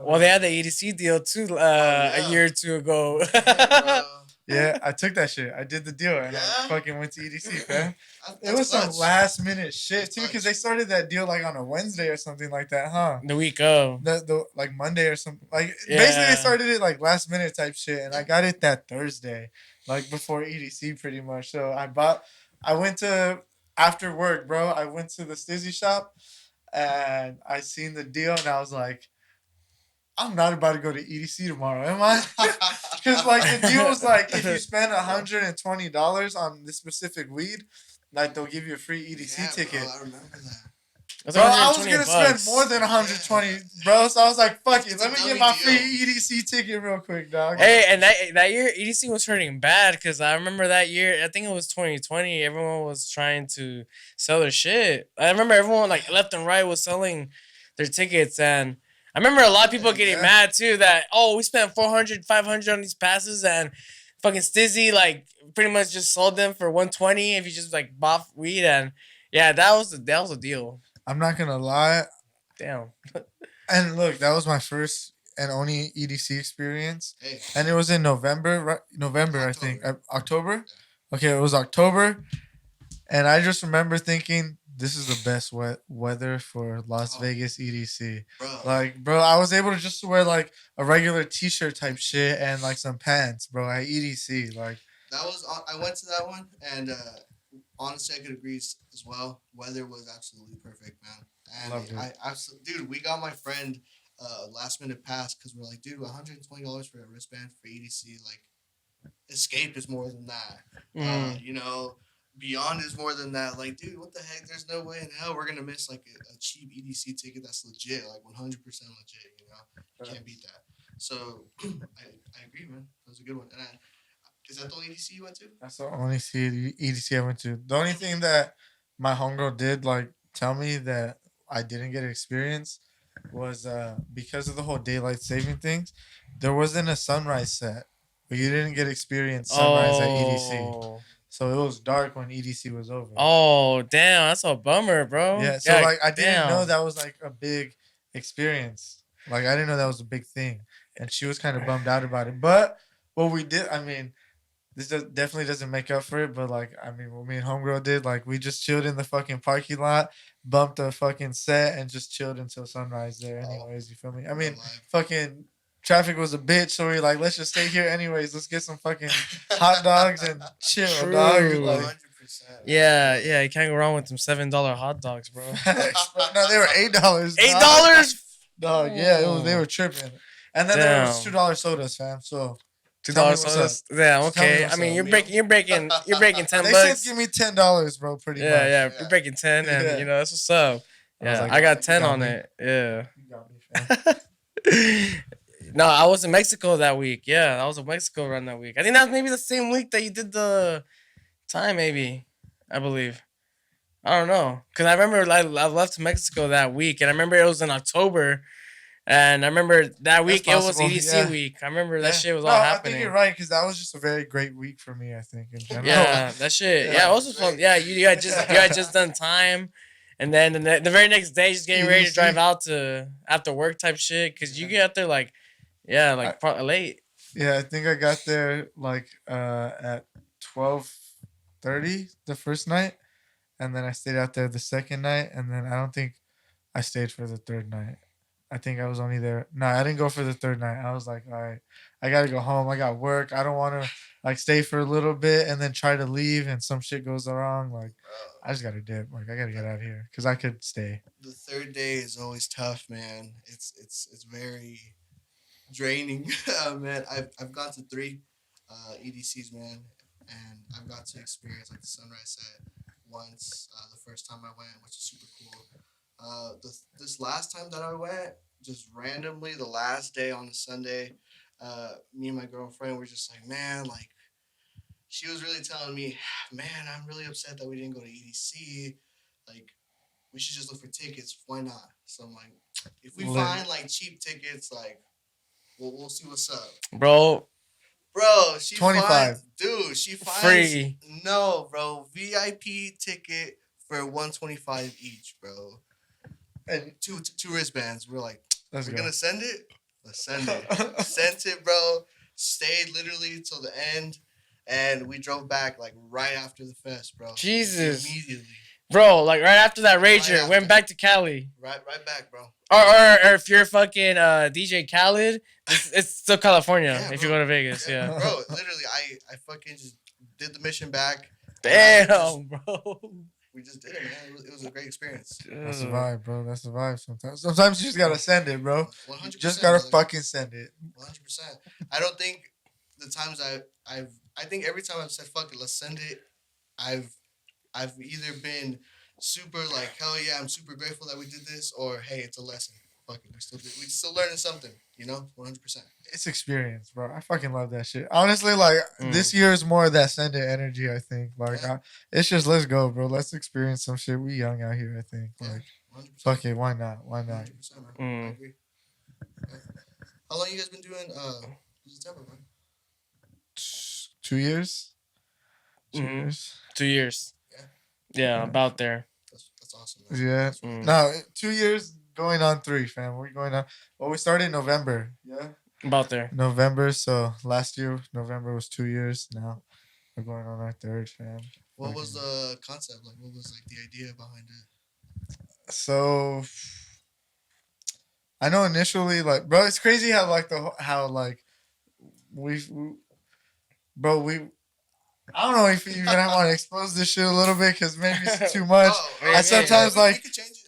Well, they had the EDC deal too a year or two ago. Yeah, I took that shit. I did the deal and I fucking went to EDC, fam. It was some last minute shit too, because they started that deal like on a Wednesday or something like that, huh? The week of. The like Monday or something. Like basically they started it like last minute type shit, and I got it that Thursday, like before EDC pretty much. So I went to after work, bro. I went to the STIIZY shop and I seen the deal and I was like, I'm not about to go to EDC tomorrow, am I? Because like the deal was like, if you spend $120 on this specific weed, like they'll give you a free EDC ticket. Bro, I remember that. Bro, I was gonna spend more than 120, bro. So I was like, "Fuck it, let me get my free EDC ticket real quick, dog." Hey, and that year EDC was hurting bad because I remember that year. I think it was 2020. Everyone was trying to sell their shit. I remember everyone like left and right was selling their tickets, and I remember a lot of people getting mad too that we spent 400, 500 on these passes, and fucking STIIZY like pretty much just sold them for 120 if you just like bought weed, and yeah, that was a deal. I'm not gonna lie. Damn. And look, that was my first and only EDC experience. Hey. And it was in November, right? October. I think. October? Okay, it was October. And I just remember thinking, this is the best weather for Las Vegas EDC. Bro, I was able to just wear like a regular t-shirt type shit and like some pants, bro, at EDC. Like that was I went to that one and honestly, I could agree as well. Weather was absolutely perfect, man. And I absolutely, dude, we got my friend last minute pass because we're like, dude, $120 for a wristband for EDC. Like, Escape is more than that. You know, Beyond is more than that. Like, dude, what the heck? There's no way in hell we're gonna miss like a cheap EDC ticket that's legit, like 100% legit. You know, you can't beat that. So I agree, man. That was a good one. And is that the only EDC you went to? That's the only EDC I went to. The only thing that my homegirl did like tell me that I didn't get to experience was because of the whole daylight saving things, there wasn't a sunrise set. But you didn't get experience sunrise at EDC. So it was dark when EDC was over. Oh, damn. That's a bummer, bro. Yeah, so like I didn't know that was like a big experience. Like I didn't know that was a big thing. And she was kind of bummed out about it. But what we did, I mean, this definitely doesn't make up for it, but like, I mean, what me and homegirl did, like, we just chilled in the fucking parking lot, bumped a fucking set, and just chilled until sunrise there. Anyways, you feel me? I mean, fucking traffic was a bitch, so we like, let's just stay here. Anyways, let's get some fucking hot dogs and chill, dog. Like, yeah, you can't go wrong with some $7 hot dogs, bro. No, they were $8. $8, dog. Yeah, they were tripping, and then there was $2 sodas, fam. So. $2 sodas. Yeah, okay. I mean, you're breaking $10. They said give me $10, bro. Pretty much. Yeah. You're breaking 10, and you know that's what's up. Yeah, I got 10 on it. Yeah. You got me, fam. No, I was in Mexico that week. Yeah, I was in Mexico around that week. I think that was maybe the same week that you did the time. Maybe, I believe. I don't know, cause I remember I left Mexico that week, and I remember it was in October. And I remember that week it was EDC week. I remember that shit was all happening. I think you're right, because that was just a very great week for me, I think, in general. Yeah, that shit. Yeah, it was fun. Yeah, you had just done time, and then the very next day, just getting ready to drive out to after work type shit, because you get out there like late. Yeah, I think I got there like at 12:30 the first night, and then I stayed out there the second night, and then I don't think I stayed for the third night. I think I was only there. No, I didn't go for the third night. I was like, all right, I got to go home. I got work. I don't want to like stay for a little bit and then try to leave and some shit goes wrong. Like, I just got to dip. Like, I got to get out of here because I could stay. The third day is always tough, man. It's very draining, man. I've gone to 3 EDCs, man, and I've got to experience like the sunrise set once the first time I went, which is super cool. This last time that I went, just randomly, the last day on a Sunday, me and my girlfriend were just like, man, like, she was really telling me, man, I'm really upset that we didn't go to EDC. Like, we should just look for tickets. Why not? So I'm like, if we find like cheap tickets, like, we'll see what's up, bro. She 25, dude. She finds free. No, bro, VIP ticket for $125 each, bro. And two wristbands. We're like, we're gonna send it. Let's send it. Sent it, bro. Stayed literally till the end, and we drove back like right after the fest, bro. Jesus. Like, immediately. Bro, like right after that Rager, went back to Cali. Right back, bro. Or if you're fucking DJ Khaled, it's still California. Yeah, if you go to Vegas, yeah. Bro, literally, I fucking just did the mission back. Damn, bro. We just did it, man. It was a great experience. That's the vibe, bro. That's the vibe. Sometimes you just gotta send it, bro. 100%. You just gotta fucking send it. 100%. I don't think the times I think every time I've said fuck it, let's send it. I've either been super like hell yeah, I'm super grateful that we did this, or hey, it's a lesson. Fuck it, we still learning something, 100%. It's experience, bro. I fucking love that shit. Honestly, like this year is more of that send it energy. I think, like, it's just let's go, bro. Let's experience some shit. We young out here. I think, like, 100%. Fuck it, why not? Why not? 100%, man. I agree. Yeah. How long you guys been doing September, man? 2 years. 2 years. 2 years. Yeah, about there. That's awesome. Man. Yeah. No, 2 years going on 3, fam. We're going on. Well, we started in November. Yeah. About there. November. So last year, November was 2 years. Now we're going on our 3rd, fam. What was the concept? Like, what was like the idea behind it? So I know initially, like, bro, it's crazy how like we I don't know if you even want to expose this shit a little bit because maybe it's too much. I sometimes like,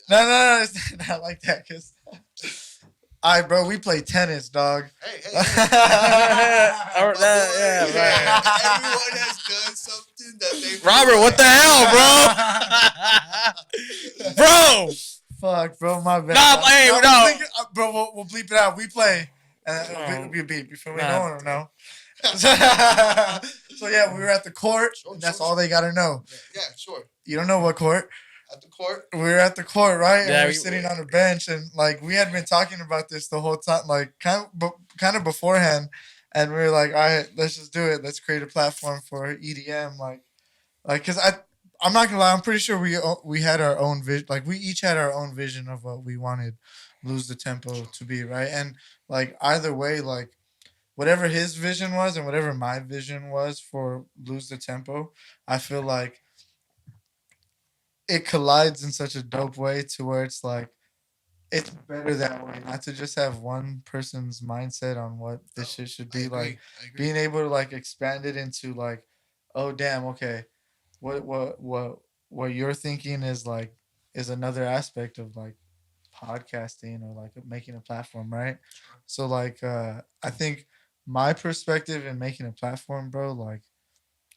no, it's not like that. Cause, all right, bro, we play tennis, dog. Hey. Yeah, right. Everyone has done something that they. Robert, what the hell, bro? Bro. Fuck, bro, my bad. No. Bro, we'll bleep it out. We play. We beat. You feel me? No one will know. So yeah, we were at the court. And that's all they gotta know. Yeah, sure. You don't know what court? At the court. We were at the court, right? Yeah, and we were sitting on a bench, and like we had been talking about this the whole time, like kind of beforehand, and we were like, all right, let's just do it. Let's create a platform for EDM, like, because I'm not gonna lie, I'm pretty sure we had our own vision, like we each had our own vision of what we wanted Lose the Tempo to be, right? And like either way, like. Whatever his vision was and whatever my vision was for Lose the Tempo, I feel like it collides in such a dope way to where it's like, it's better that way. Not to just have one person's mindset on what this shit should be. I agree. Being able to like expand it into like, oh damn, okay, what you're thinking is like is another aspect of like podcasting or like making a platform, right? So like I think my perspective in making a platform, bro, like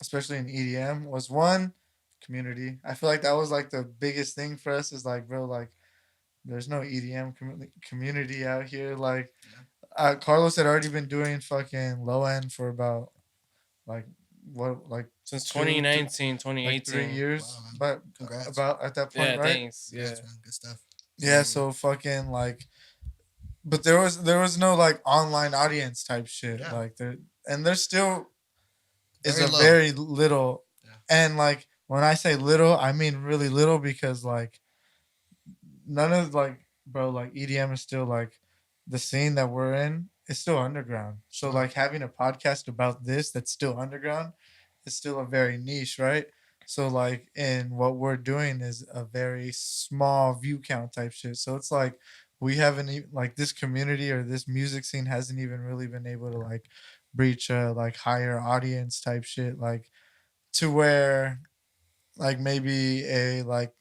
especially in EDM, was one, community. I feel like that was like the biggest thing for us is like, bro, like there's no EDM community out here. Like Carlos had already been doing fucking low end for about like what, like since 2019, 2018, like 3 years. Wow, but congrats. About at that point, yeah, right? Thanks. Yeah, man. Good stuff. Yeah, so fucking like, but there was no like online audience type shit, like there's still is a very little, and like when I say little, I mean really little because like none of like, bro, like EDM is still like the scene that we're in is still underground. So like having a podcast about this that's still underground is still a very niche, right? So like in what we're doing is a very small view count type shit. So it's like we haven't even like this community or this music scene hasn't even really been able to like breach a like higher audience type shit, like to where like maybe a like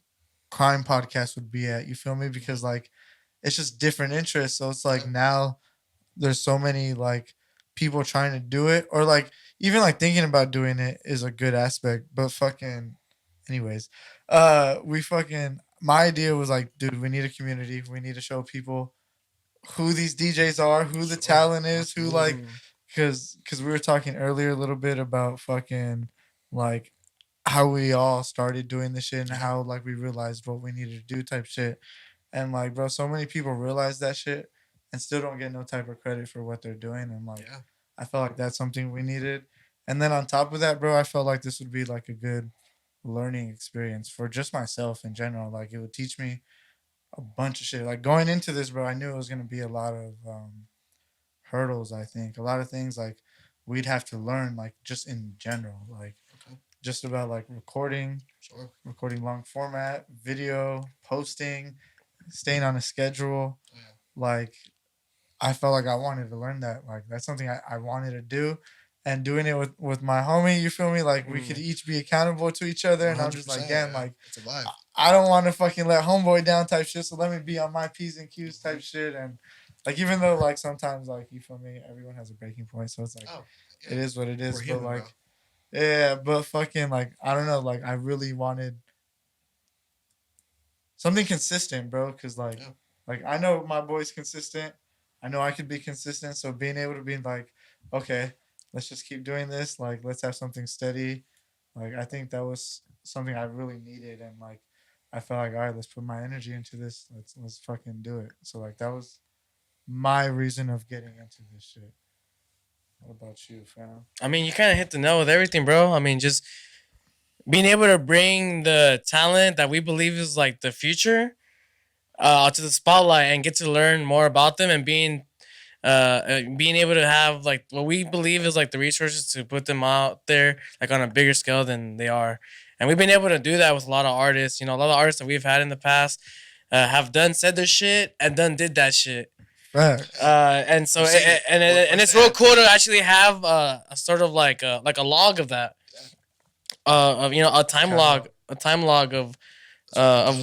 crime podcast would be at, you feel me? Because like it's just different interests. So it's like now there's so many like people trying to do it, or like even like thinking about doing it is a good aspect. But fucking anyways, we fucking my idea was like, dude, we need a community. We need to show people who these DJs are, who the talent is, who like because we were talking earlier a little bit about fucking like how we all started doing this shit and how like we realized what we needed to do type shit. And like, bro, so many people realize that shit and still don't get no type of credit for what they're doing. And like, I felt like that's something we needed. And then on top of that, bro, I felt like this would be like a good learning experience for just myself in general. Like it would teach me a bunch of shit. Like going into this, bro, I knew it was going to be a lot of hurdles. I think a lot of things like we'd have to learn, like just in general, like just about like recording long format, video, posting, staying on a schedule. Yeah. Like I felt like I wanted to learn that. Like that's something I wanted to do. And doing it with my homie, you feel me? Like we could each be accountable to each other. And I'm just like, damn, like it's a vibe. I don't want to fucking let homeboy down type shit. So let me be on my P's and Q's type shit. And like even though like sometimes like you feel me, everyone has a breaking point. So it's like it is what it is. But like yeah, but fucking like I don't know, like I really wanted something consistent, bro. Cause like I know my boy's consistent. I know I could be consistent. So being able to be like, okay, let's just keep doing this. Like let's have something steady. Like I think that was something I really needed, and like I felt like all right, let's put my energy into this. Let's fucking do it. So like that was my reason of getting into this shit. What about you, fam? I mean, you kind of hit the nail with everything, bro. I mean, just being able to bring the talent that we believe is like the future to the spotlight and get to learn more about them, and being able to have like what we believe is like the resources to put them out there like on a bigger scale than they are. And we've been able to do that with a lot of artists. You know, a lot of artists that we've had in the past have said their shit and did that shit. Right. And so and it's real cool to actually have a sort of like a log of that. Of a time log of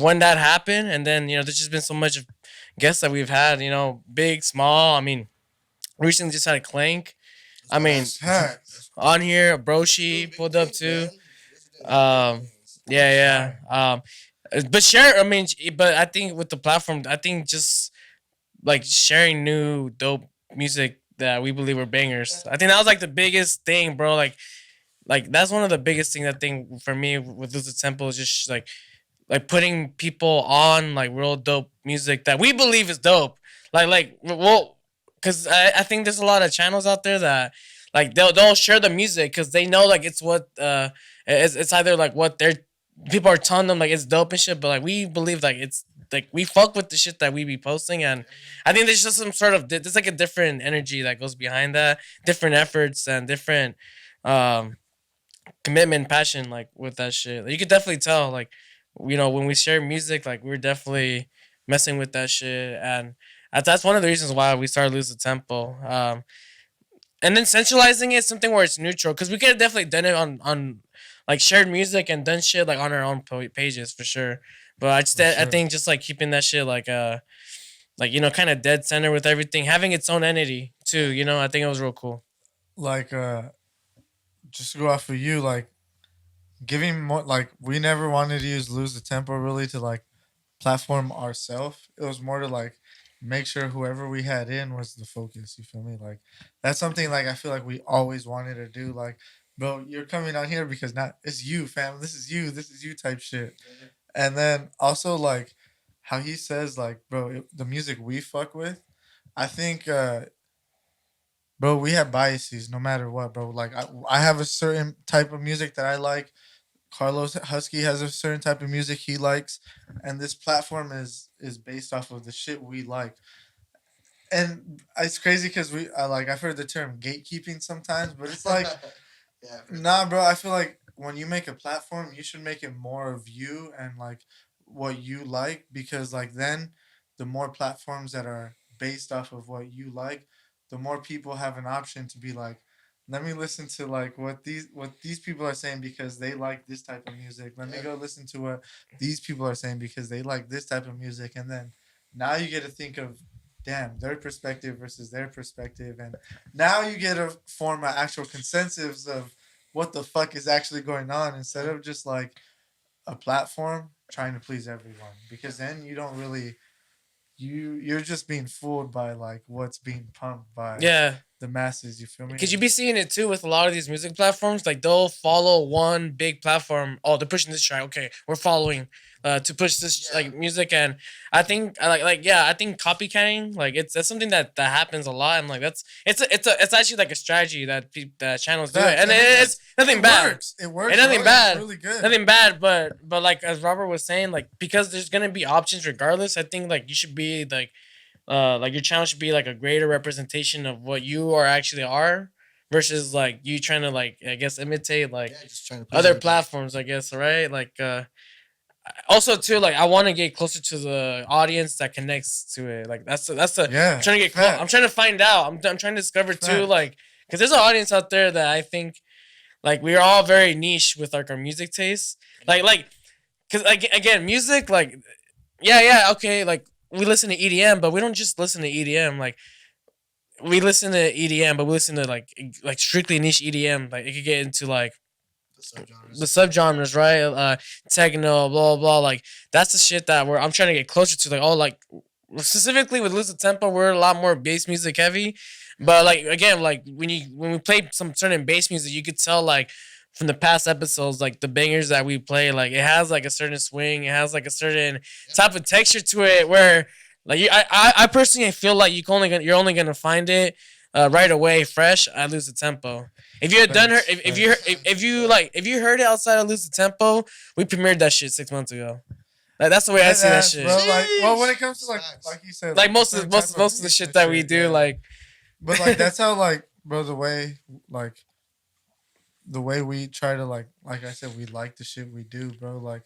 when that happened. And then there's just been so much guests that we've had, big, small. I mean, recently just had a Clank. I mean, on here, Broshi pulled up too. Yeah. But share. I mean, but I think with the platform, I think just like sharing new dope music that we believe are bangers. I think that was like the biggest thing, bro. Like that's one of the biggest things I think for me with Lose the Temple is just like putting people on like real dope music that we believe is dope. Well, because I think there's a lot of channels out there that like they'll share the music because they know like it's what it's either like what their people are telling them like it's dope and shit, but like we believe like it's like we fuck with the shit that we be posting. And I think there's just some sort of there's like a different energy that goes behind that, different efforts and different commitment, passion like with that shit. Like, you could definitely tell like when we share music, like we're definitely messing with that shit. And that's one of the reasons why we started Lose the Tempo. And then centralizing it, something where it's neutral, because we could have definitely done it on like shared music and done shit like on our own pages for sure. But I think just like keeping that shit like kind of dead center with everything, having its own entity too. I think it was real cool. Like just to go off of you, like giving more, like we never wanted to use Lose the Tempo really to like platform ourselves. It was more to like make sure whoever we had in was the focus. You feel me? Like that's something like I feel like we always wanted to do. Like, bro, you're coming on here because not it's you, fam. This is you type shit. And then also like how he says like, bro, the music we fuck with, I think bro, we have biases no matter what, bro. Like I have a certain type of music that I like. Carlos Husky has a certain type of music he likes, and this platform is based off of the shit we like. And it's crazy because I've heard the term gatekeeping sometimes, but it's like, nah, bro. I feel like when you make a platform, you should make it more of you and like what you like, because like then the more platforms that are based off of what you like, the more people have an option to be like, let me listen to like what these people are saying because they like this type of music. Let me go listen to what these people are saying because they like this type of music. And then now you get to think of, damn, their perspective versus their perspective. And now you get to form an actual consensus of what the fuck is actually going on, instead of just like a platform trying to please everyone. Because then you don't really, you're just being fooled by like what's being pumped by the masses. You feel me? Because you be seeing it too with a lot of these music platforms. Like they'll follow one big platform. Oh, they're pushing this track. Okay, we're following to push this like music. And I think I think copycatting, like that's something that happens a lot. And like it's actually like a strategy that channels do it. And it's nothing bad. It works. It's nothing bad. It's really good. Nothing bad. But like as Robert was saying, like because there's gonna be options regardless. I think like you should be like like your channel should be like a greater representation of what you actually are versus like you trying to like I guess imitate like just trying to other platforms, I guess, right? Like also too like I want to get closer to the audience that connects to it. Like that's the Yeah. I'm trying to get close. I'm trying to find out. I'm trying to discover too like because there's an audience out there that I think like we are all very niche with like our music tastes. Like because again music like yeah okay like we listen to EDM but we don't just listen to EDM like we listen to EDM but we listen to like strictly niche EDM like it could get into like the subgenres, right? Techno, blah blah. Like that's the shit that I'm trying to get closer to. Like like specifically with Lose the Tempo, we're a lot more bass music heavy. But like again, like when we play some certain bass music, you could tell like from the past episodes, like the bangers that we play, like it has like a certain swing, it has like a certain type of texture to it. Where like I personally feel like you're only gonna find it right away, fresh. I Lose the Tempo. If you had done her, if you heard it outside of Lose the Tempo, we premiered that shit 6 months ago. Like that's the way I see that shit. Bro, like, well, when it comes to like you said, like most of the shit that we do, like. But like that's how like bro the way we try to like I said we like the shit we do, bro. Like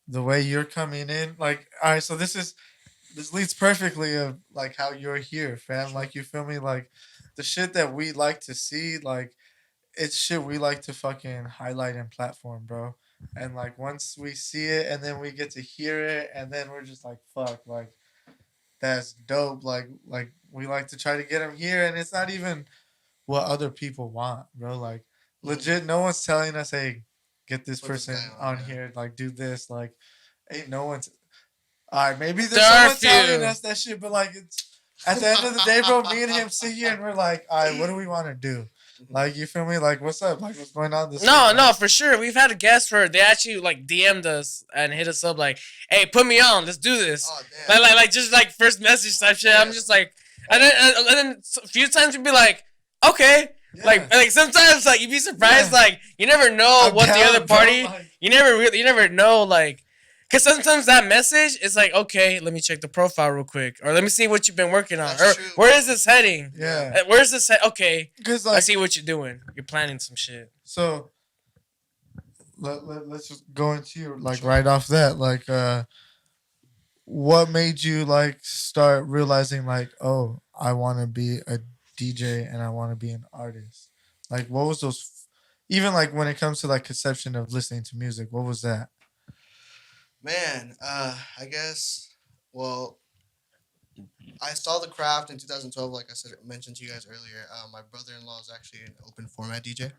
the way you're coming in, like all right, so this leads perfectly of like how you're here, fam. Like you feel me, like the shit that we like to see, like it's shit we like to fucking highlight and platform, bro. And like once we see it and then we get to hear it and then we're just like fuck, like that's dope. Like we like to try to get them here and it's not even what other people want, bro. Like legit, no one's telling us, hey, get this person on here, like do this, like ain't no one's. All right, maybe there's someone telling us that shit, but like it's at the end of the day, bro. Me and him sit here and we're like, all right, what do we want to do? Like you feel me? Like what's up? Like what's going on this? No, for sure. We've had a guest where they actually like DM'd us and hit us up like, hey, put me on, let's do this. Oh, damn. Like just like first message type shit. I'm just like, and then a few times we'd be like, okay. Yeah. Like sometimes like you'd be surprised, like you never know what the other party, you never know like. Because sometimes that message is like, okay, let me check the profile real quick. Or let me see what you've been working on. That's true. Where is this heading? Yeah. Where's this okay, like, I see what you're doing. You're planning some shit. So, let's just go into you, like, right off that. Like, what made you, like, start realizing, like, oh, I want to be a DJ and I want to be an artist? Like, what was those... Even, like, when it comes to, like, conception of listening to music, what was that? Man, I guess, well, I saw the craft in 2012, like I said, mentioned to you guys earlier. My brother-in-law is actually an open format DJ,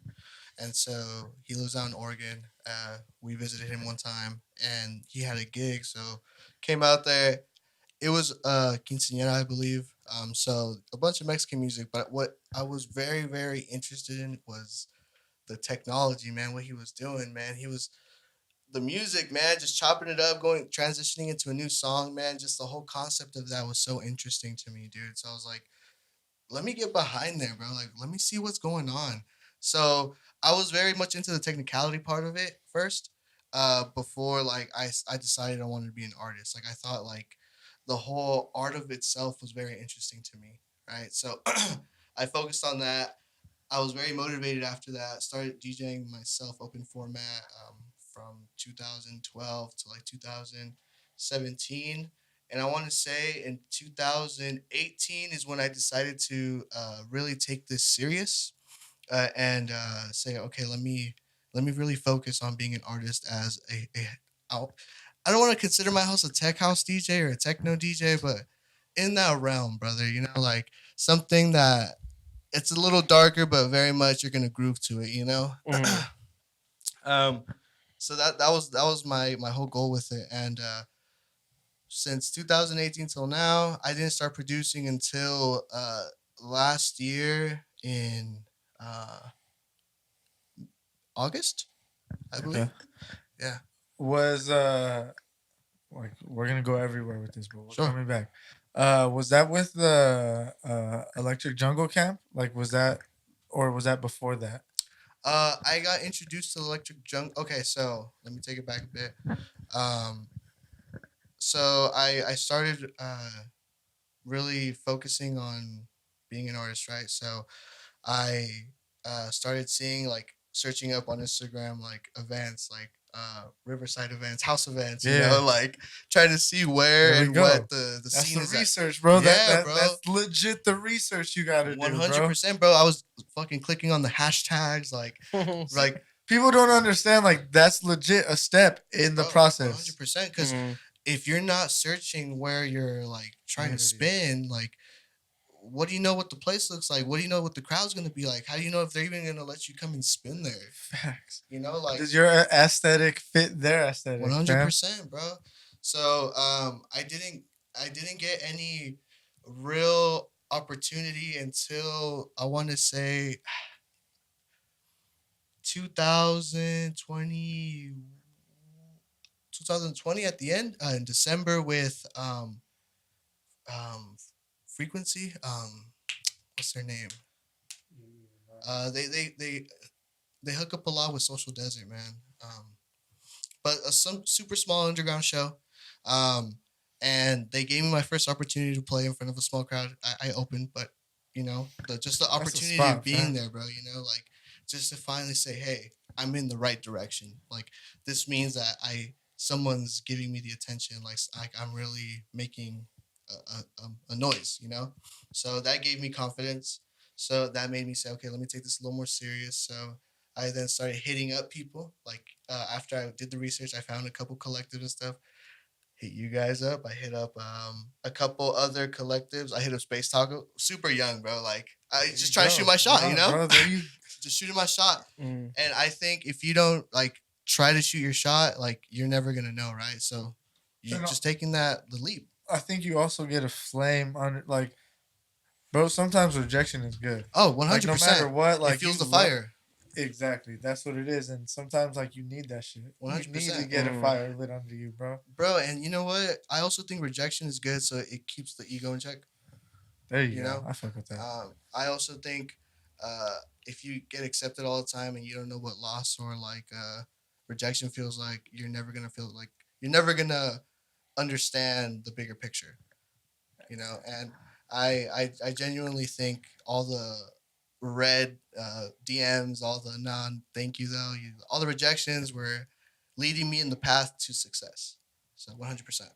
and so he lives out in Oregon. We visited him one time, and he had a gig, so came out there. It was quinceañera, I believe, so a bunch of Mexican music, but what I was very, very interested in was the technology, man, what he was doing, man. The music, man, just chopping it up, transitioning into a new song, man. Just the whole concept of that was so interesting to me, dude. So I was like, let me get behind there, bro. Like, let me see what's going on. So I was very much into the technicality part of it first, before like I decided I wanted to be an artist. Like I thought like the whole art of itself was very interesting to me, right? So I focused on that. I was very motivated after that. Started DJing myself, open format, from 2012 to like 2017. And I want to say in 2018 is when I decided to really take this serious, and say, okay, let me really focus on being an artist as I don't want to consider my house a tech house DJ or a techno DJ, but in that realm, brother, you know, like something that it's a little darker, but very much you're gonna groove to it, you know. So that was my whole goal with it, and since 2018 till now, I didn't start producing until last year in August, I believe. Okay. Yeah. Was like we're gonna go everywhere with this, but we're coming back. Was that with the Electric Jungle Camp? Like, was that, or was that before that? I got introduced to Electric Jungle. Okay, so let me take it back a bit. So I started really focusing on being an artist, right? So I started seeing like searching up on Instagram like events like Riverside events, house events, you know, Yeah. like trying to see where There we and what go. the That's scene the is at. research, bro. Yeah, bro. That's legit the research you gotta do, bro. 100%, bro. I was fucking clicking on the hashtags, like People don't understand, like, that's legit a step in the bro, process. 100%. Because if you're not searching where you're like trying to spin, like, what do you know what the place looks like? What do you know what the crowd's gonna be like? How do you know if they're even gonna let you come and spin there? Facts. You know, like, does your aesthetic fit their aesthetic? 100%, bro. So I didn't get any real opportunity until I want to say 2020 2020 at the end in December with um frequency what's their name they hook up a lot with Social Desert, man. But some super small underground show. Um, and they gave me my first opportunity to play in front of a small crowd. I opened, but you know, just the opportunity spot, of being there, bro. You know, like just to finally say, hey, I'm in the right direction. Like this means that someone's giving me the attention. Like I'm really making a noise. You know, so that gave me confidence. So that made me say, okay, let me take this a little more serious. So I then started hitting up people. Like after I did the research, I found a couple collectives and stuff. Hit you guys up. I hit up a couple other collectives. I hit up Space Taco. Super young, bro. Like I just try to shoot my shot, you know? Bro, just shooting my shot. And I think if you don't like try to shoot your shot, like you're never gonna know, right? So you're just taking the leap. I think you also get a flame under, like, bro. Sometimes rejection is good. Oh, 100%. Like, no matter what, like, it fuels the fire. Exactly. That's what it is. And sometimes, like, you need that shit. 100%. You need to get a fire lit under you, bro. Bro, and you know what? I also think rejection is good, so it keeps the ego in check. There you go. Know? I fuck with that. I also think if you get accepted all the time and you don't know what loss or like rejection feels like, you're never going to understand the bigger picture. You know, and I genuinely think all the red DMs, all the thank you though, all the rejections were leading me in the path to success. So 100%.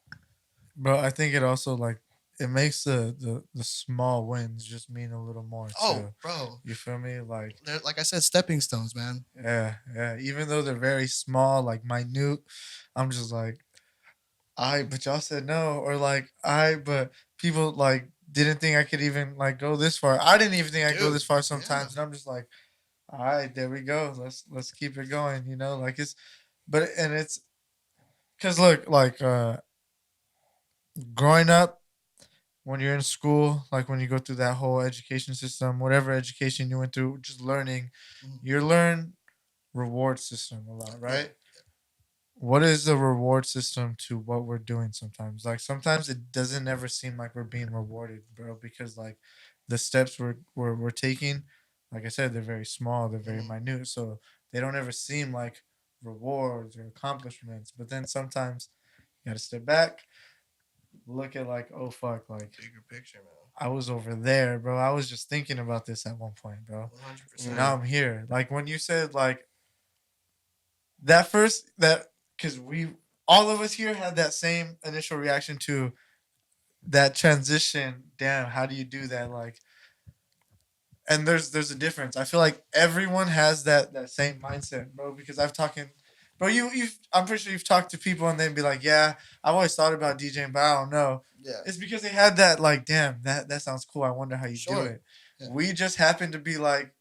Bro, I think it also like it makes the small wins just mean a little more. Oh, bro, you feel me? Like they're, like I said, stepping stones, man. Yeah. Even though they're very small, like minute, I'm just like, but y'all said no, or like but people like didn't think I could even like go this far. I didn't even think I'd go this far sometimes, and I'm just like, all right, there we go. Let's keep it going. You know, like it's because look, like growing up, when you're in school, like when you go through that whole education system, whatever education you went through, just learning, you learn reward system a lot, right? What is the reward system to what we're doing sometimes? Like sometimes it doesn't ever seem like we're being rewarded, bro, because like the steps we're taking, like I said, they're very small, they're very minute, so they don't ever seem like rewards or accomplishments. But then sometimes you gotta step back, look at like, oh fuck, like bigger picture, man. I was over there, bro. I was just thinking about this at one point, bro. 100%. Now I'm here. Like when you said like because all of us here had that same initial reaction to that transition. Damn, how do you do that? Like, and there's a difference. I feel like everyone has that same mindset, bro. Because bro. I'm pretty sure you've talked to people and they'd be like, yeah, I've always thought about DJing, but I don't know. Yeah, it's because they had that like, damn, that sounds cool. I wonder how you do it. Yeah. We just happened to be like,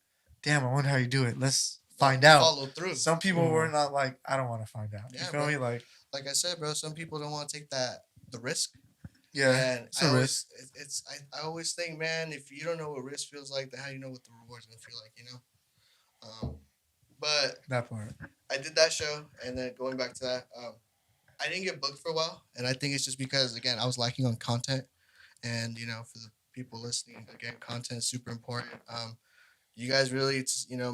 damn, I wonder how you do it. Let's find out. Follow through. Some people were not like, I don't want to find out. Yeah, you feel me? Like I said, bro, some people don't want to take the risk. Yeah, and it's a risk. I always think, man, if you don't know what risk feels like, then how do you know what the reward's gonna feel like? You know. But that part. I did that show, and then going back to that, I didn't get booked for a while, and I think it's just because again I was lacking on content, and you know, for the people listening, again, content is super important. You guys really,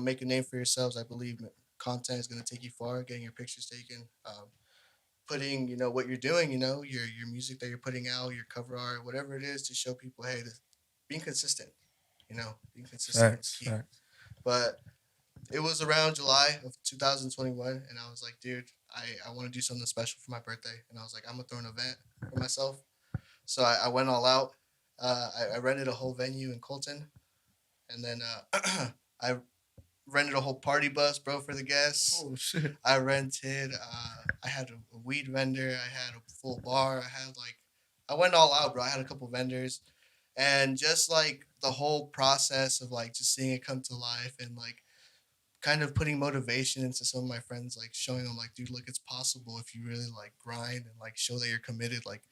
make a name for yourselves. I believe content is going to take you far. Getting your pictures taken. putting, what you're doing, your music that you're putting out, your cover art, whatever it is, to show people, hey, being consistent, being consistent is Facts, key. facts. But it was around July of 2021, and I was like, dude, I want to do something special for my birthday, and I was like, I'm gonna throw an event for myself. So I went all out. I rented a whole venue in Colton, and then I rented a whole party bus, bro, for the guests. Oh shit. I rented. I had a weed vendor. I had a full bar. I went all out, bro. I had a couple vendors, and just like the whole process of like just seeing it come to life, and like kind of putting motivation into some of my friends, like showing them like, dude, look, it's possible if you really like grind and like show that you're committed. Like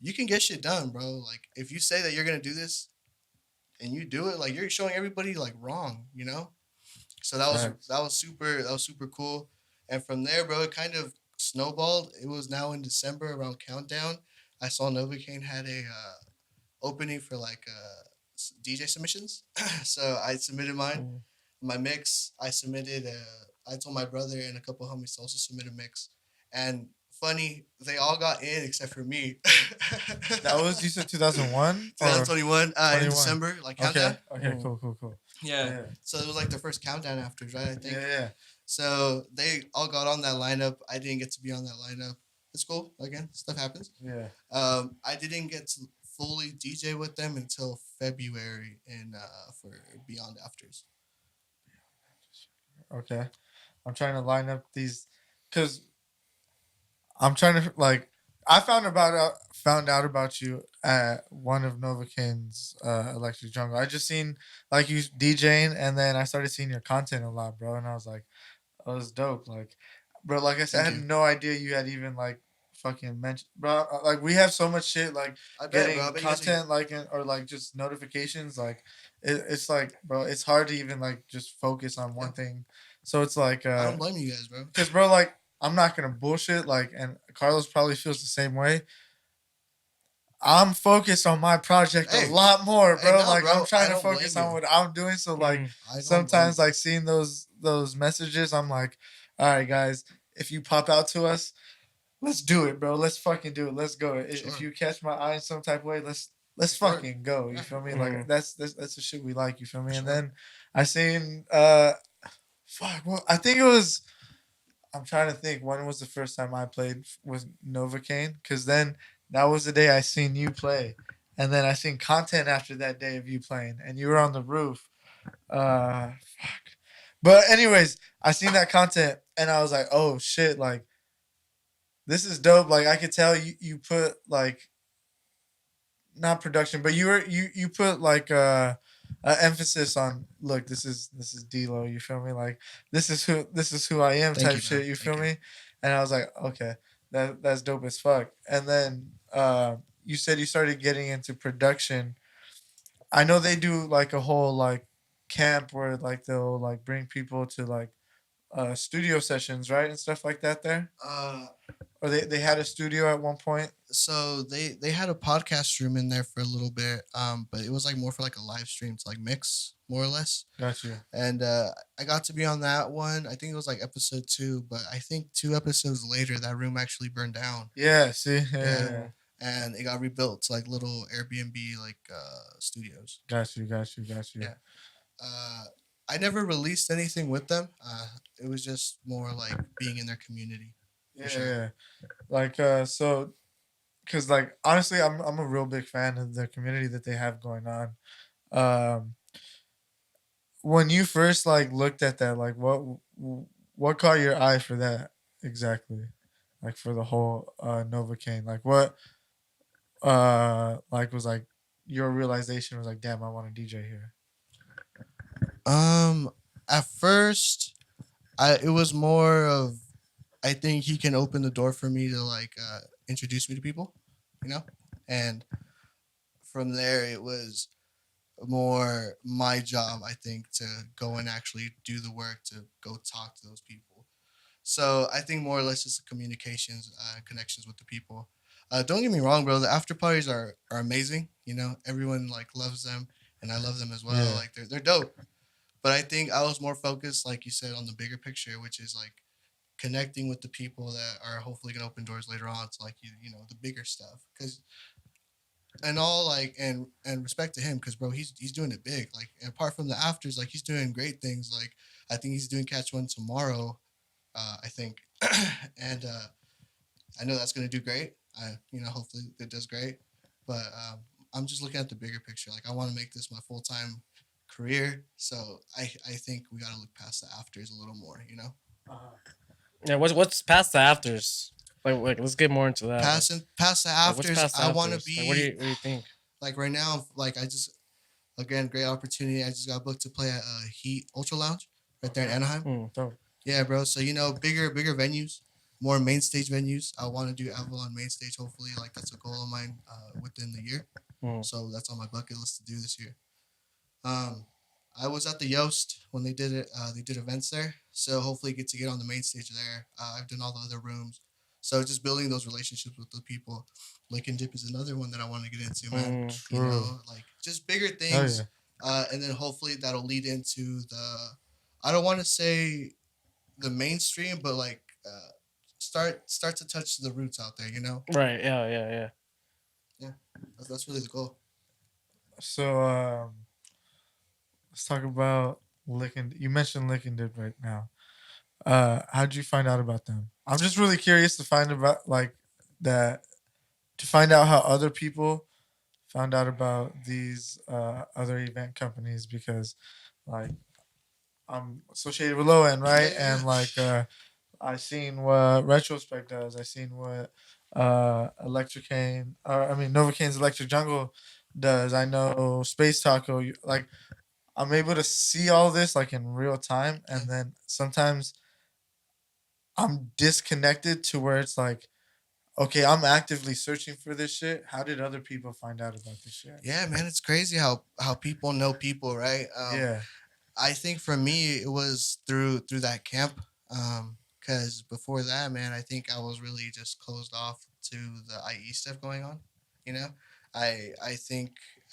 you can get shit done, bro. Like if you say that you're gonna do this and you do it, like you're showing everybody like wrong. So that was super cool. And from there, bro, it kind of snowballed. It was now in December around countdown. I saw Novocaine had a opening for like DJ submissions. So I submitted mine, my mix. I submitted. I told my brother and a couple homies to also submit a mix. And funny, they all got in except for me. That was, you said 2001? 2021 in December, like countdown. Okay, cool. Yeah. So it was like the first countdown after, right? I think. Yeah. So they all got on that lineup. I didn't get to be on that lineup. It's cool. Again, stuff happens. Yeah. I didn't get to fully DJ with them until February for Beyond Afters. Okay. I'm trying to line up these, because I'm trying to, like, I found out about you at one of Novocaine's Electric Jungle. I just seen like you DJing, and then I started seeing your content a lot, bro. And I was like, oh, it's dope. Like, bro, like I said, I had no idea you had even like fucking mentioned, bro. Like we have so much shit, like getting content, like or like just notifications. Like it's like, bro, it's hard to even like just focus on one thing. So it's like, I don't blame you guys, bro. Because, bro, like, I'm not gonna bullshit, like, and Carlos probably feels the same way. I'm focused on my project a lot more, bro. Like, bro, I'm trying to focus on what I'm doing. So, like, sometimes, like, seeing those messages, I'm like, all right, guys, if you pop out to us, let's do it, bro. Let's fucking do it. Let's go. If you catch my eye in some type of way, let's fucking go. You feel me? Like, that's the shit we like. You feel me? And then I seen, fuck, well, I think it was. I'm trying to think when was the first time I played with Novocaine, because then that was the day I seen you play, and then I seen content after that day of you playing, and you were on the roof. Fuck. But anyways, I seen that content, and I was like, oh shit, like this is dope. Like I could tell you put like not production, but you put like emphasis on, look, this is DLOW, you feel me? Like this is who I am. Thank type you, shit, you feel me? And I was like, okay, that's dope as fuck. And then you said you started getting into production. I know they do like a whole like camp where like they'll like bring people to like studio sessions, right, and stuff like that there. Or they had a studio at one point. So they had a podcast room in there for a little bit, but it was like more for like a live stream to like mix more or less. Gotcha. And I got to be on that one. I think it was like episode 2, but I think 2 episodes later that room actually burned down. Yeah. See. Yeah. And it got rebuilt to like little Airbnb like studios. Got you. Yeah. I never released anything with them. It was just more like being in their community. Yeah, sure. Like so, because like honestly, I'm a real big fan of the community that they have going on. When you first like looked at that, like what caught your eye for that exactly? Like for the whole Novocaine, like what like was like your realization was like, damn, I want to DJ here. At first, it was more of, I think he can open the door for me to like introduce me to people, and from there it was more my job, I think, to go and actually do the work to go talk to those people. So I think more or less just the communications, connections with the people. Don't get me wrong, bro. The after parties are amazing. Everyone like loves them, and I love them as well. Yeah. Like they're dope. But I think I was more focused, like you said, on the bigger picture, which is like connecting with the people that are hopefully gonna open doors later on to like you know the bigger stuff. Because and all like and respect to him because bro he's doing it big. Like apart from the afters, like he's doing great things. Like I think he's doing Catch One tomorrow. I think, and I know that's gonna do great. You know hopefully it does great, but I'm just looking at the bigger picture. Like I want to make this my full time career. So I think we gotta look past the afters a little more. You know. Yeah, what's past the afters? Like let's get more into that. Past the Like, what's afters, past the I want to afters? be. Like, what do you think? Like right now, like I just again great opportunity. I just got booked to play at Heat Ultra Lounge right there in Anaheim. Dope. Yeah, bro. So you know, bigger venues, more main stage venues. I want to do Avalon main stage. Hopefully, like that's a goal of mine within the year. So that's on my bucket list to do this year. Um, I was at the Yoast when they did it. They did events there, so hopefully get to get on the main stage there. I've done all the other rooms, so just building those relationships with the people. Lick and Dip is another one that I want to get into, man. You know, like just bigger things, and then hopefully that'll lead into the. I don't want to say the mainstream, but like start to touch the roots out there. You know. Right. Yeah. Yeah, that's really the goal. So let's talk about Lick and you mentioned Lick and Dip right now. How'd you find out about them? I'm just really curious to find about like that to find out how other people found out about these other event companies because like I'm associated with Low End, right? Yeah. And like I seen what Retrospect does. I seen what Electricane or I mean Novocaine's Electric Jungle does. I know Space Taco. Like I'm able to see all this like in real time, and then sometimes I'm disconnected to where it's like, okay, I'm actively searching for this shit. How did other people find out about this shit? Yeah, man, it's crazy how people know people, right? Yeah. I think for me it was through that camp. Because before that, man, I think I was really just closed off to the IE stuff going on. You know, I think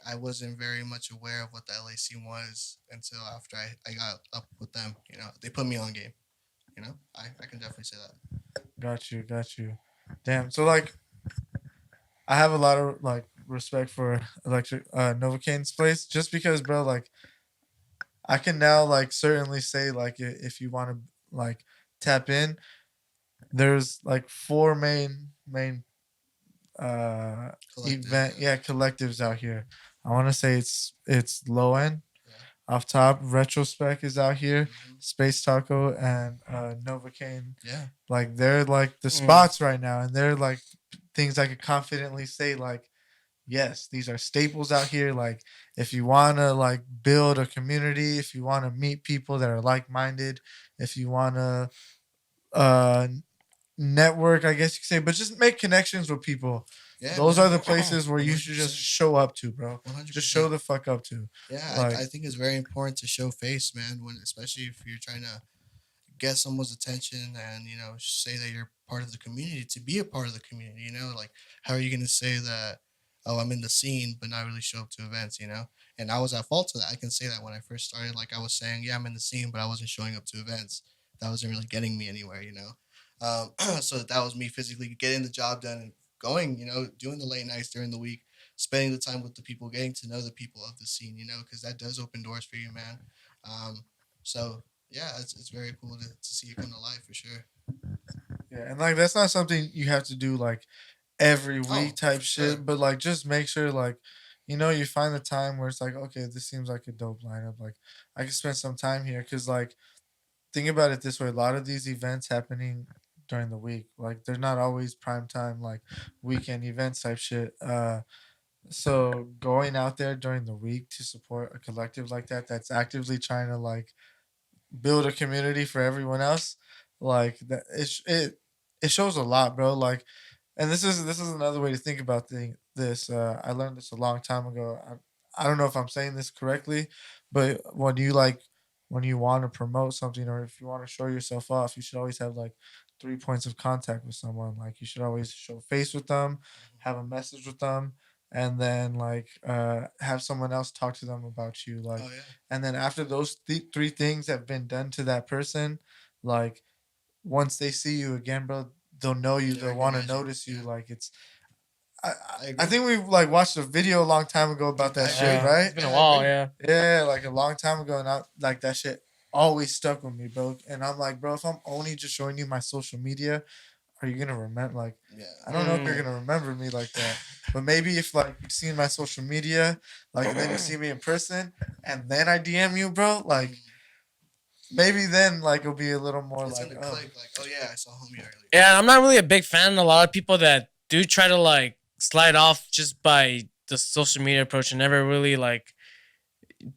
I wasn't very much aware of what the LA scene was until after I got up with them. You know, they put me on game. You know, I can definitely say that. Got you. Damn. So like I have a lot of like respect for Electric Novocaine's place just because bro like I can now like certainly say like if you want to like tap in there's like four main event collectives out here. I want to say it's Low End. Off top, Retrospect is out here, Space Taco and Novocaine. Yeah. Like they're like the spots right now, and they're like things I could confidently say like, yes, these are staples out here. Like if you wanna like build a community, if you wanna meet people that are like minded, if you wanna uh network, I guess you could say, but just make connections with people. Yeah, those are the places where 100%. You should just show up to, bro. 100%. Just show the fuck up to. Yeah, like, I think it's very important to show face, man. When especially if you're trying to get someone's attention and you know say that you're part of the community, to be a part of the community. You know, like how are you gonna say that? Oh, I'm in the scene, but not really show up to events. You know, and I was at fault to that. I can say that when I first started, like I was saying, yeah, I'm in the scene, but I wasn't showing up to events. That wasn't really getting me anywhere. You know. So that was me physically getting the job done and going, you know, doing the late nights during the week, spending the time with the people, getting to know the people of the scene, you know, because that does open doors for you, man. So yeah, it's very cool to see it come to life for sure. Yeah, and like that's not something you have to do like every week type shit, but like just make sure like you know you find the time where it's like okay, this seems like a dope lineup. Like I can spend some time here because like think about it this way: a lot of these events happening during the week, like they're not always prime time, like weekend events type shit. So going out there during the week to support a collective like that that's actively trying to like build a community for everyone else, like that it shows a lot, bro. Like, and this is another way to think about this. I learned this a long time ago. I don't know if I'm saying this correctly, but when you want to promote something or if you want to show yourself off, you should always have like 3 points of contact with someone. Like you should always show face with them, have a message with them, and then like have someone else talk to them about you. Like, and then after those three things have been done to that person, like once they see you again, bro, they'll know you. They'll want to notice you. Yeah. Like it's. I think we like watched a video a long time ago about that shit, right? It's been a while, yeah. Yeah, like a long time ago, and like that shit always stuck with me, bro. And I'm like, bro, if I'm only just showing you my social media, are you gonna remember? Like, I don't know if you're gonna remember me like that. But maybe if like you've seen my social media, like, and then you see me in person, and then I DM you, bro, like. Maybe then, like, it'll be a little more it's like, gonna click, like, oh yeah, I saw homie earlier. Yeah, I'm not really a big fan of a lot of people that do try to like slide off just by the social media approach and never really like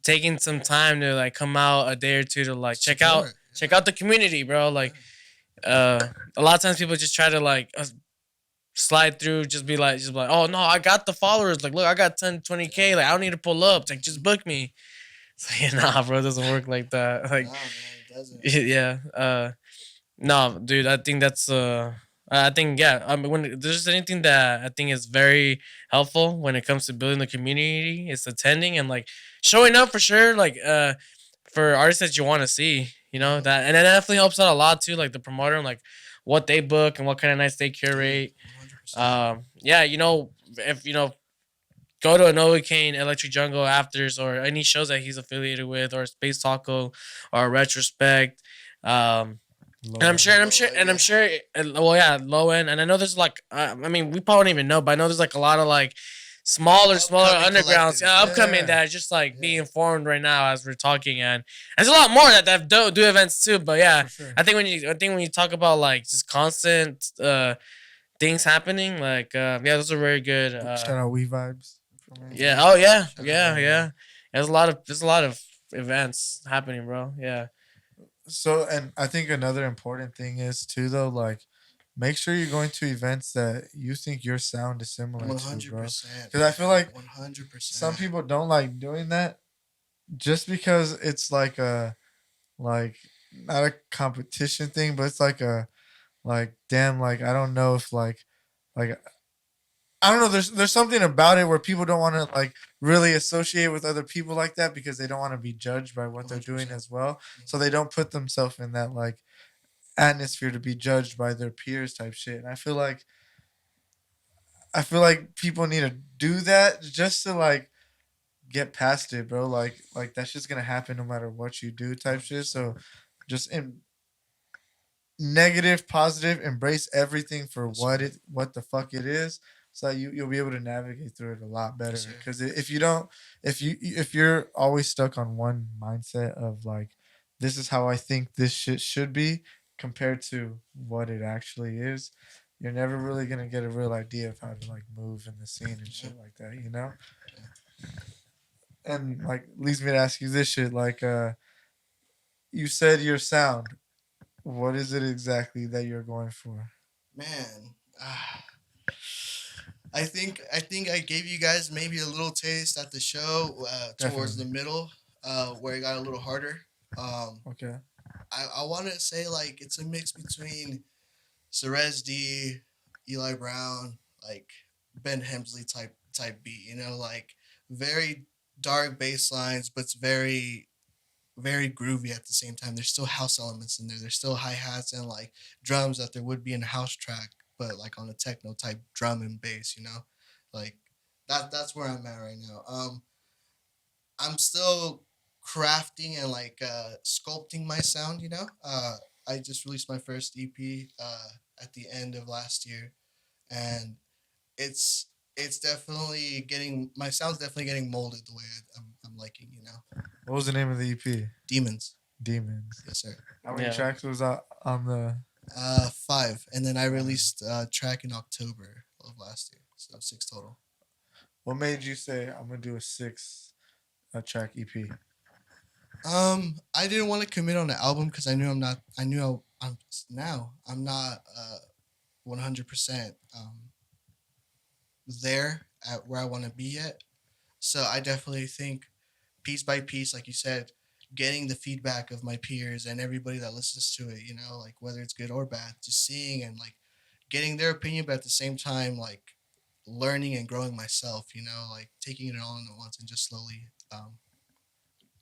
taking some time to like come out a day or two to like check out the community, bro. Like, a lot of times people just try to like slide through, just be like, oh no, I got the followers. Like, look, I got 10, 20K. Like, I don't need to pull up. It's like, just book me. It's like, nah, bro, it doesn't work like that. Like, Nah, man, it doesn't. yeah. No, dude, I think that's I think yeah. I mean, when there's anything that I think is very helpful when it comes to building the community, it's attending and like showing up for sure. Like for artists that you want to see, you know that, and it definitely helps out a lot too. Like the promoter and like what they book and what kind of nights they curate. 100%. Yeah, you know, if you know, go to a Noah Kane, Electric Jungle Afters, or any shows that he's affiliated with, or Space Taco, or Retrospect. And I'm sure, well, yeah, low end, and I know there's like, I mean, we probably don't even know, but I know there's like a lot of like smaller undergrounds, upcoming that are just like being formed right now as we're talking, and there's a lot more that do events too. But yeah, sure. I think when you talk about like just constant things happening, like yeah, those are very good. Shout out We Vibes. Yeah. Oh yeah. Yeah. There's a lot of events happening, bro. Yeah. So, and I think another important thing is too, though, like, make sure you're going to events that you think your sound is similar to, bro. 100%. Because I feel like 100%. some people don't like doing that just because it's like like, not a competition thing, but it's like like, damn, like, I don't know if, like, I don't know. There's something about it where people don't want to like really associate with other people like that because they don't want to be judged by what they're doing 100%. as well. So they don't put themselves in that like atmosphere to be judged by their peers type shit. And I feel like people need to do that just to like get past it, bro. Like that's just gonna happen no matter what you do type shit. So just in negative, positive, embrace everything for what the fuck it is. So you'll be able to navigate through it a lot better. Because if you don't, if you're always stuck on one mindset of like, this is how I think this shit should be compared to what it actually is, you're never really gonna get a real idea of how to like move in the scene and shit like that, you know. And like leads me to ask you this shit, like you said your sound. What is it exactly that you're going for? Man, I think I gave you guys maybe a little taste at the show towards the middle, where it got a little harder. Okay. I want to say like it's a mix between Cerez D, Eli Brown, like Ben Hemsley type beat. You know, like very dark bass lines, but it's very groovy at the same time. There's still house elements in there. There's still hi hats and like drums that there would be in a house track, but like on a techno type drum and bass. You know, like that's where I'm at right now. I'm still crafting and like sculpting my sound. You know, I just released my first EP at the end of last year, and it's definitely getting my sound's definitely getting molded the way I'm liking. You know. What was the name of the EP? Demons. Demons. Yes, sir. How many tracks was that on the? 5, and then I released a track in October of last year, so 6 total. What made you say I'm gonna do a 6 track EP? I didn't want to commit on the album because I knew I'm not 100% there at where I want to be yet. So I definitely think piece by piece, like you said, getting the feedback of my peers and everybody that listens to it, you know, like whether it's good or bad, just seeing and like getting their opinion, but at the same time, like learning and growing myself, you know, like taking it all in at once and just slowly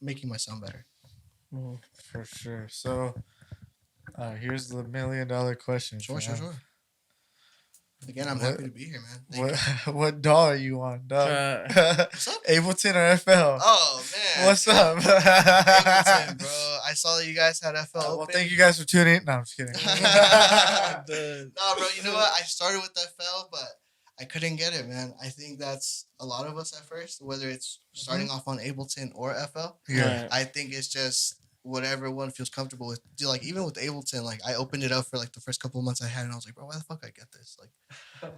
making my sound better. For sure. So Here's the $1 million question. Sure. Again, I'm happy to be here, man. What DAW are you on, dog? What's up? Ableton or FL? Oh man, what's up? Ableton, bro. I saw that you guys had FL. Well, thank you guys for tuning in. No, I'm just kidding. No, bro. You know what? I started with FL, but I couldn't get it, man. I think that's a lot of us at first, whether it's starting off on Ableton or FL. Yeah. I think it's just whatever one feels comfortable with. Dude, like even with Ableton, like I opened it up for like the first couple of months I had, and I was like, bro, why the fuck I get this? Like,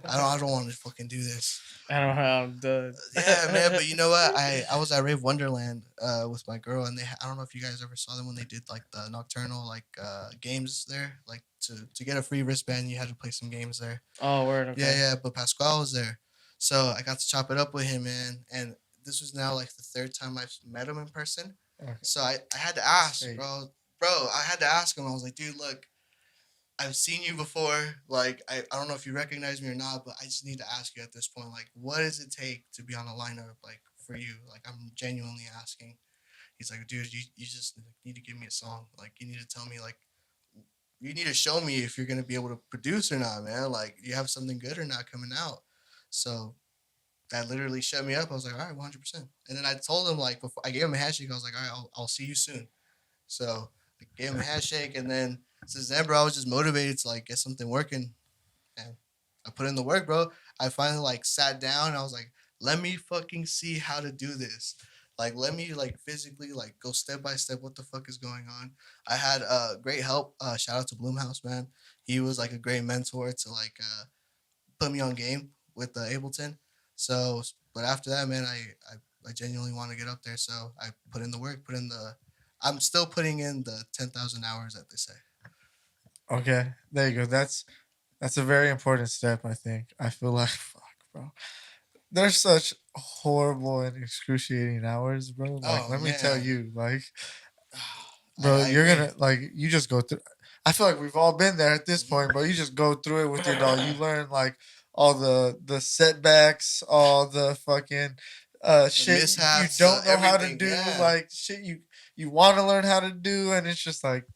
I don't want to fucking do this. I don't know how I'm done. Yeah, man. But you know what? I was at Rave Wonderland with my girl, and I don't know if you guys ever saw them when they did like the nocturnal like games there. Like to get a free wristband, you had to play some games there. Oh, word. Okay. Yeah. But Pasquale was there, so I got to chop it up with him, man. And this was now like the third time I've met him in person. Okay. So I had to ask, bro. I had to ask him. I was like, dude, look, I've seen you before. Like, I don't know if you recognize me or not, but I just need to ask you at this point, like, what does it take to be on a lineup, like, for you? Like, I'm genuinely asking. He's like, dude, you just need to give me a song. Like, you need to tell me, like, you need to show me if you're going to be able to produce or not, man. Like, you have something good or not coming out. So that literally shut me up. I was like, all right, 100%. And then I told him, like, before I gave him a handshake, I was like, all right, I'll see you soon. So I gave him a handshake, and then since then, bro, I was just motivated to like get something working, and I put in the work, bro. I finally like sat down, and I was like, let me fucking see how to do this. Like, let me like physically like go step by step. What the fuck is going on? I had great help. Shout out to Bloomhouse, man. He was like a great mentor to like put me on game with Ableton. So, but after that, man, I genuinely want to get up there. So I put in the work, I'm still putting in the 10,000 hours that they say. Okay, there you go. That's a very important step, I think. I feel like, fuck, bro. There's such horrible and excruciating hours, bro. Like, let me tell you, like, bro, you're gonna, like, you just go through. I feel like we've all been there at this point, bro. You just go through it with your dog. You learn, like, all the setbacks, all the fucking shit mishaps, you don't know how to do, like, shit you want to learn how to do, and it's just like,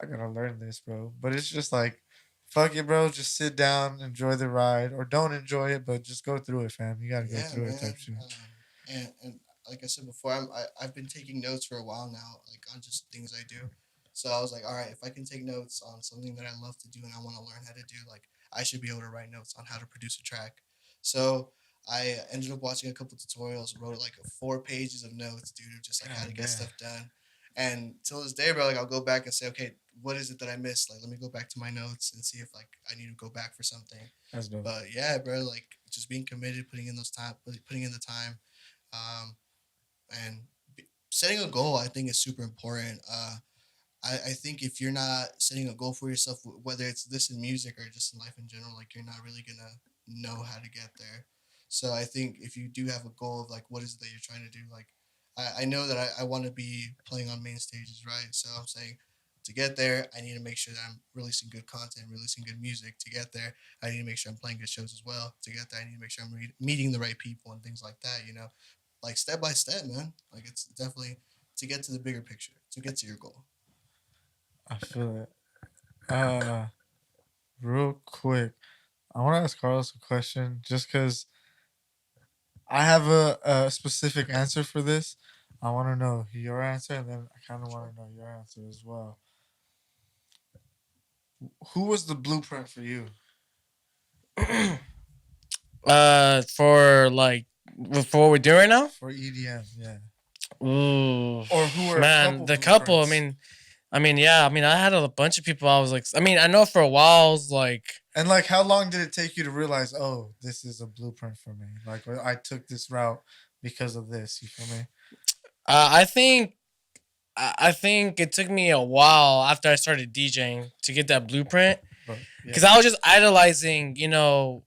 I gotta learn this, bro. But it's just like, fuck it, bro. Just sit down, enjoy the ride, or don't enjoy it, but just go through it, fam. You gotta go through it, type shit. And like I said before, I've been taking notes for a while now, like on just things I do. So I was like, all right, if I can take notes on something that I love to do and I want to learn how to do, like I should be able to write notes on how to produce a track. So I ended up watching a couple tutorials, wrote like 4 pages of notes, dude, of just like how to get stuff done. And till this day, bro, like I'll go back and say, okay, what is it that I missed? Like, let me go back to my notes and see if like I need to go back for something. That's dope. But yeah, bro, like just being committed, putting in the time, and setting a goal, I think is super important. I think if you're not setting a goal for yourself, whether it's this in music or just in life in general, like you're not really gonna know how to get there. So I think if you do have a goal of like what is it that you're trying to do, like I know that I want to be playing on main stages, right? So I'm saying to get there, I need to make sure that I'm releasing good content, releasing good music. To get there, I need to make sure I'm playing good shows as well. To get there, I need to make sure I'm meeting the right people and things like that, you know? Like step by step, man. Like it's definitely to get to the bigger picture, to get to your goal. I feel it. Real quick, I want to ask Carlos a question just because I have a specific answer for this. I want to know your answer, and then I kind of want to know your answer as well. Who was the blueprint for you? For like for what we're doing right now? For EDM, yeah. Ooh. Or who were the couple? I mean, yeah. I mean, I had a bunch of people. I was like, I mean, I know for a while, I was like. And like, how long did it take you to realize, oh, this is a blueprint for me? Like, I took this route because of this. You feel me? I think it took me a while after I started DJing to get that blueprint, because I was just idolizing, you know,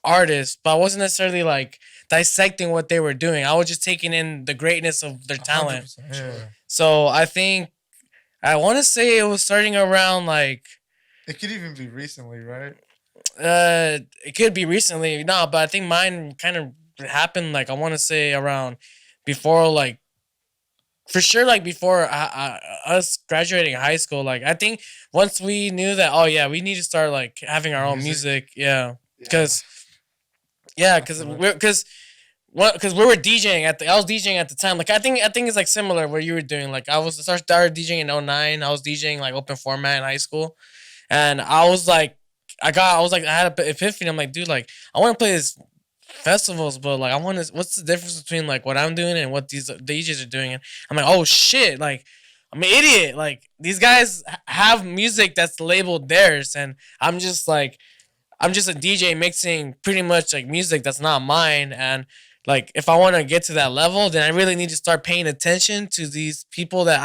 artists, but I wasn't necessarily like dissecting what they were doing. I was just taking in the greatness of their talent. Yeah. So I think I want to say it was starting around like. It could even be recently, right? It could be recently. No, but I think mine kind of happened like I want to say around before like for sure, like before us graduating high school, like I think once we knew that, oh yeah, we need to start like having our own music, yeah, because because we were DJing I was DJing at the time. Like I think it's like similar what you were doing. Like I started DJing in '09. I was DJing like open format in high school, and I was like, I had an epiphany. I'm like, dude, like I want to play this festivals, but like I want to. What's the difference between like what I'm doing and what these DJs are doing? And I'm like, oh shit, like I'm an idiot. Like these guys have music that's labeled theirs, and I'm just like I'm just a DJ mixing pretty much like music that's not mine. And like if I want to get to that level, then I really need to start paying attention to these people that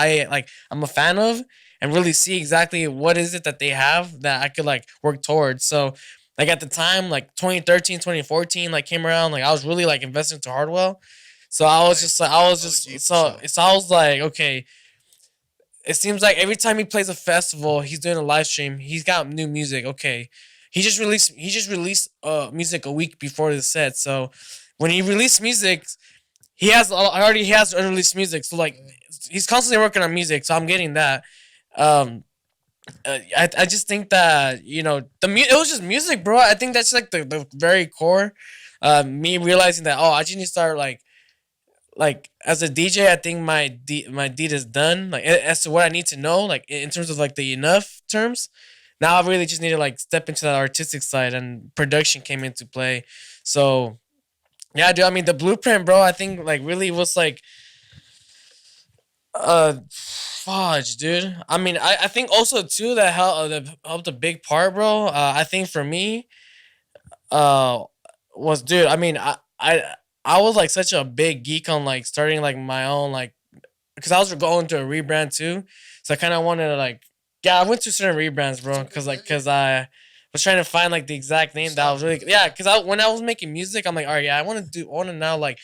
I'm a fan of and really see exactly what is it that they have that I could like work towards. So like at the time, like 2013, 2014, like came around, like I was really like investing into Hardwell. So I was just like so I was like, okay, it seems like every time he plays a festival, he's doing a live stream. He's got new music. Okay, he just released music a week before the set. So when he released music, he has unreleased music. So like he's constantly working on music. So I'm getting that. Um, I just think that it was just music, bro. I think that's like the very core. Me realizing that I just need to start like as a DJ, I think my deed is done. Like as to what I need to know, like in terms of like the enough terms. Now I really just need to like step into that artistic side, and production came into play. So yeah, dude. I mean, the blueprint, bro. I think like really was like fudge, dude. I mean, I think also too that helped a big part, bro. I think for me, uh, was dude. I mean, I was like such a big geek on like starting like my own like because I was going to a rebrand too, so I kind of wanted to like I went to certain rebrands, bro, because I was trying to find like the exact name that I was really because when I was making music, I'm like, all right, yeah, I want to now like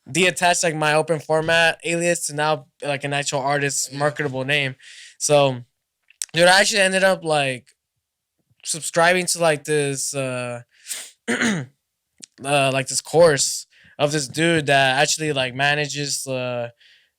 deattach like my open format alias to now like an actual artist marketable name. So, dude, I actually ended up like subscribing to like this like this course of this dude that actually like manages San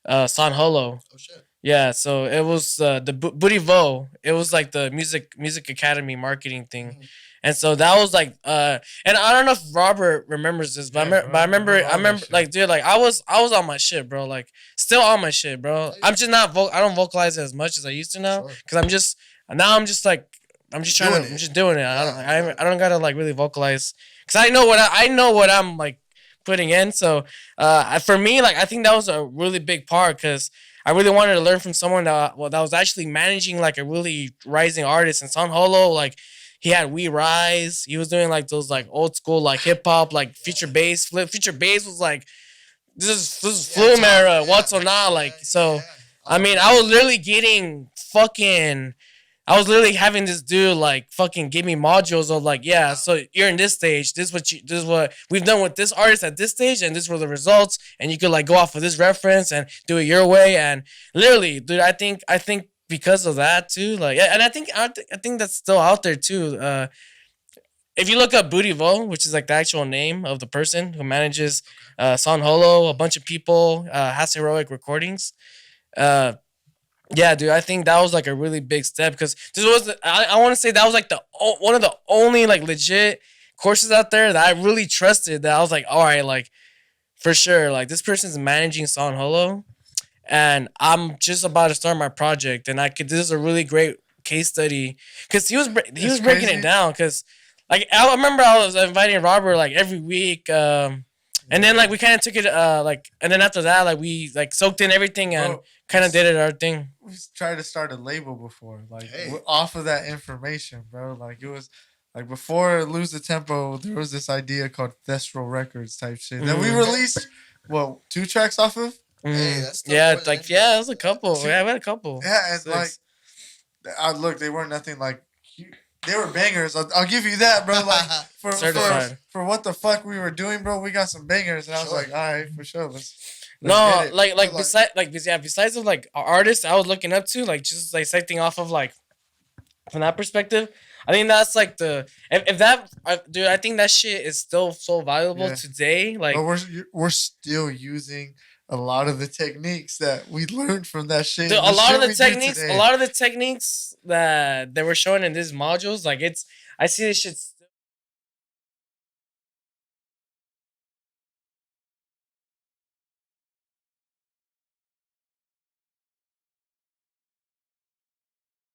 Holo. Oh shit. Yeah, so it was the budi. It was like the music academy marketing thing, and so that was like and I don't know if Robert remembers this, but I remember like dude, like I was on my shit, bro, like still on my shit, bro. I'm just not I don't vocalize it as much as I used to now because I'm just like I'm just trying to I'm just doing it. I don't gotta like really vocalize because I know what I'm like putting in. So for me, like I think that was a really big part because I really wanted to learn from someone that was actually managing like a really rising artist. And San Holo, like he had We Rise. He was doing like those like old school like hip hop like Future Bass. Future Bass was like this is Flume era. What's on now? Like so. I mean, I was literally getting fucking. I was literally having this dude like fucking give me modules of like, yeah, so you're in this stage. This is what we've done with this artist at this stage, and this were the results. And you could like go off of this reference and do it your way. And literally, dude, I think because of that too, like, and I think that's still out there too. If you look up budi, which is like the actual name of the person who manages San Holo, a bunch of people, has heroic recordings. Yeah, dude, I think that was like a really big step because this was I want to say that was like one of the only like legit courses out there that I really trusted. That I was like, all right, like for sure, like this person's managing San Holo, and I'm just about to start my project, and this is a really great case study because he was breaking it down because like I remember I was inviting Robert like every week. And then like we kind of took it like, and then after that like we like soaked in everything and kind of did it our thing. We tried to start a label before, like off of that information, bro. Like it was like before Lose the Tempo, there was this idea called Thestral Records type shit that we released. 2 tracks off of. Hey, it was a couple. Yeah, we had a couple. Yeah, and 6. Like, look, they weren't nothing like. They were bangers. I'll give you that, bro. Like for what the fuck we were doing, bro, we got some bangers, and I was like, all right, for sure. Let's besides of like artists I was looking up to, like just like something off of like from that perspective, I think that's like if that dude, I think that shit is still so valuable today. Like we're still using a lot of the techniques that we learned from that shit. Dude, a lot of the techniques that they were showing in these modules, like I see this shit